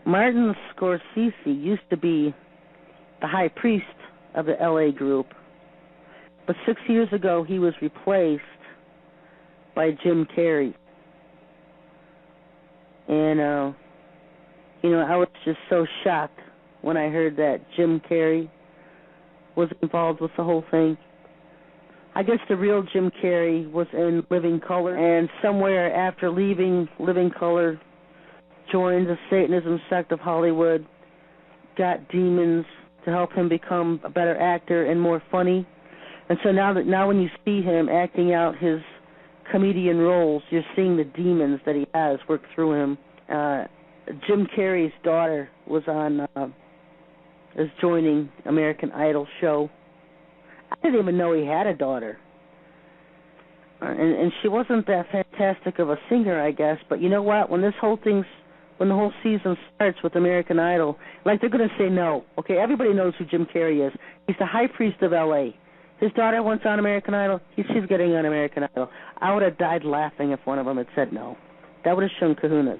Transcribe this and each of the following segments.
Martin Scorsese used to be the high priest of the L.A. group, but 6 years ago he was replaced by Jim Carrey. And, I was just so shocked when I heard that Jim Carrey was involved with the whole thing. I guess the real Jim Carrey was in Living Color, and somewhere after leaving Living Color, joined the Satanism sect of Hollywood, got demons to help him become a better actor and more funny. And so now when you see him acting out his comedian roles, you're seeing the demons that he has work through him. Jim Carrey's daughter is joining American Idol show. I didn't even know he had a daughter. And she wasn't that fantastic of a singer, I guess. But you know what? When the whole season starts with American Idol, they're going to say no. Okay, everybody knows who Jim Carrey is. He's the high priest of L.A. His daughter wants on American Idol. She's getting on American Idol. I would have died laughing if one of them had said no. That would have shown kahunas.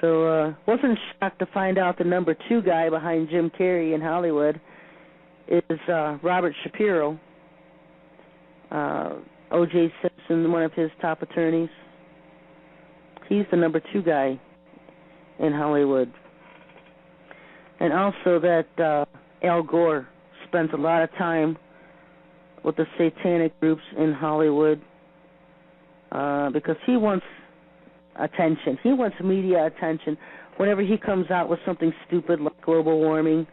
So wasn't shocked to find out the number 2 guy behind Jim Carrey in Hollywood is Robert Shapiro, O.J. Simpson, one of his top attorneys. He's the number 2 guy in Hollywood. And also that Al Gore spends a lot of time with the satanic groups in Hollywood because he wants attention. He wants media attention. Whenever he comes out with something stupid like global warming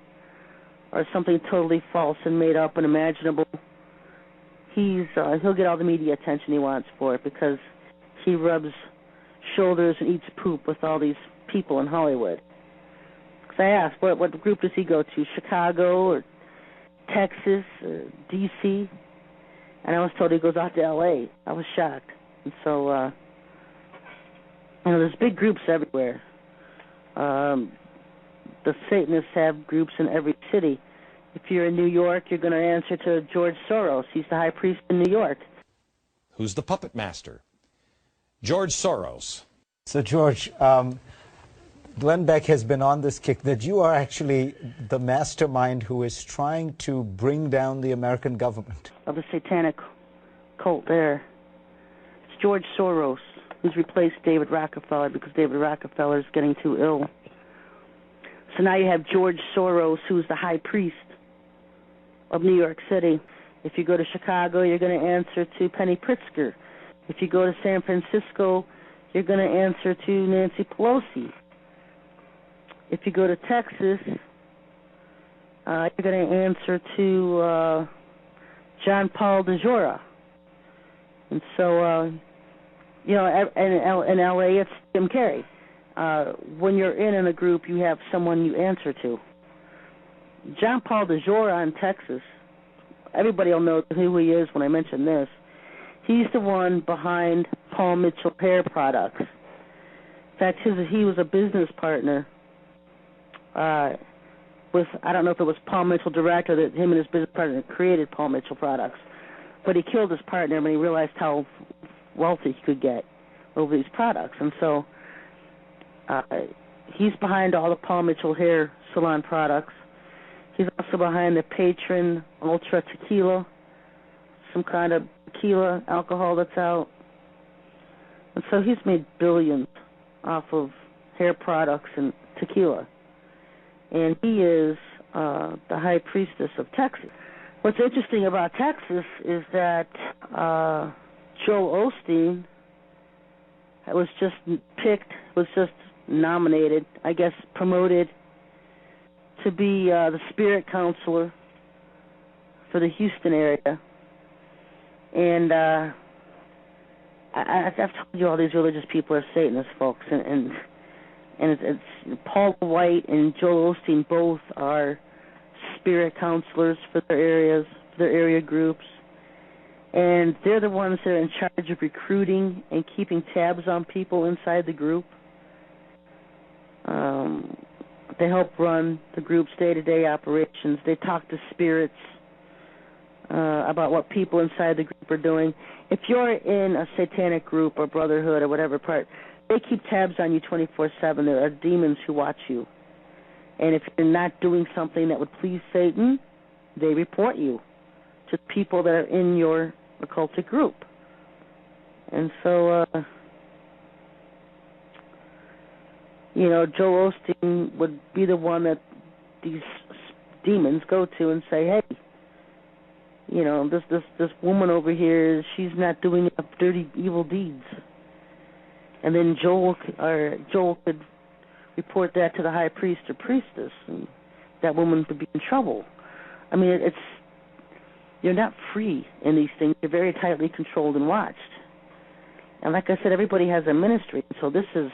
or something totally false and made up and imaginable, he'll get all the media attention he wants for it because he rubs shoulders and eats poop with all these people in Hollywood. Because I asked, what group does he go to? Chicago or Texas or D.C.? And I was told he goes out to L.A. I was shocked. And so, there's big groups everywhere. The Satanists have groups in every city. If you're in New York, you're going to answer to George Soros. He's the high priest in New York. Who's the puppet master? George Soros. So, George, Glenn Beck has been on this kick that you are actually the mastermind who is trying to bring down the American government. Of the satanic cult there. It's George Soros who's replaced David Rockefeller because David Rockefeller is getting too ill. So now you have George Soros, who's the high priest of New York City. If you go to Chicago, you're going to answer to Penny Pritzker. If you go to San Francisco, you're going to answer to Nancy Pelosi. If you go to Texas, you're going to answer to John Paul DeJoria. And so, in L.A., it's Jim Carrey. When you're in a group, you have someone you answer to. John Paul DeJoria in Texas, everybody will know who he is when I mention this. He's the one behind Paul Mitchell Hair Products. In fact, he was a business partner with, I don't know if it was Paul Mitchell direct or that him and his business partner created Paul Mitchell Products. But he killed his partner when he realized how wealthy he could get over these products. And so he's behind all the Paul Mitchell Hair Salon products. He's also behind the Patron Ultra Tequila, some kind of tequila alcohol that's out. And so he's made billions off of hair products and tequila. And he is the high priestess of Texas. What's interesting about Texas is that Joel Osteen was just nominated, I guess promoted to be the spirit counselor for the Houston area. And I've told you all these religious people are Satanists, folks, and it's Paul White and Joel Osteen both are spirit counselors for their areas, for their area groups, and they're the ones that are in charge of recruiting and keeping tabs on people inside the group. They help run the group's day-to-day operations. They talk to spirits about what people inside the group are doing. If you're in a satanic group or brotherhood or whatever part, they keep tabs on you 24/7. There are demons who watch you. And if you're not doing something that would please Satan, they report you to people that are in your occultic group. And so, Joel Osteen would be the one that these demons go to and say, hey, this woman over here, she's not doing enough dirty, evil deeds. And then Joel could report that to the high priest or priestess, and that woman would be in trouble. I mean, you're not free in these things. You're very tightly controlled and watched. And like I said, everybody has a ministry. So this is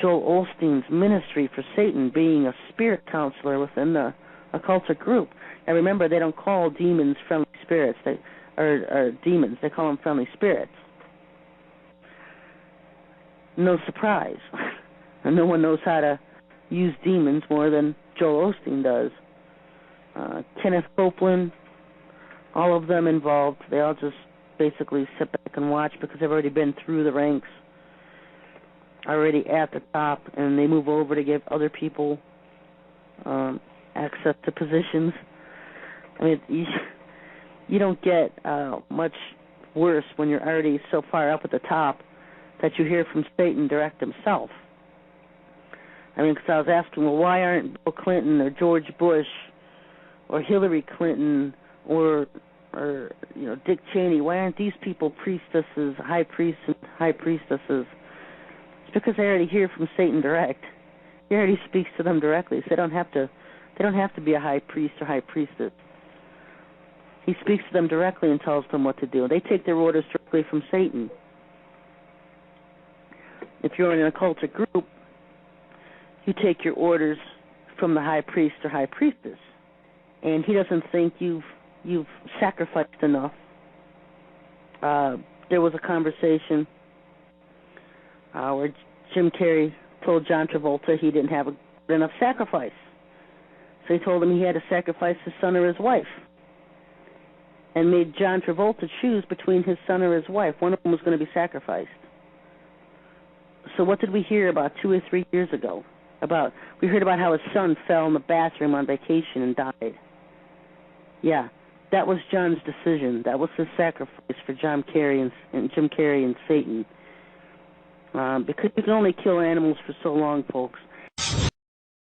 Joel Osteen's ministry for Satan, being a spirit counselor within the occultic group. Now remember, they don't call demons friendly spirits, or demons. They call them friendly spirits. No surprise. And no one knows how to use demons more than Joel Osteen does. Kenneth Copeland, all of them involved. They all just basically sit back and watch because they've already been through the ranks, already at the top, and they move over to give other people access to positions. I mean, you don't get much worse when you're already so far up at the top that you hear from Satan direct himself. I mean, because I was asking, well, why aren't Bill Clinton or George Bush or Hillary Clinton or Dick Cheney, why aren't these people priestesses, high priests and high priestesses? It's because they already hear from Satan direct. He already speaks to them directly, so they don't have to be a high priest or high priestess. He speaks to them directly and tells them what to do. They take their orders directly from Satan. If you're in an occultic group, you take your orders from the high priest or high priestess, and he doesn't think you've sacrificed enough. There was a conversation where Jim Carrey told John Travolta he didn't have enough sacrifice, so he told him he had to sacrifice his son or his wife, and made John Travolta choose between his son or his wife. One of them was going to be sacrificed. So what did we hear about 2 or 3 years ago? We heard about how his son fell in the bathroom on vacation and died. Yeah, that was John's decision. That was his sacrifice for Jim Carrey and Satan. Because you can only kill animals for so long, folks.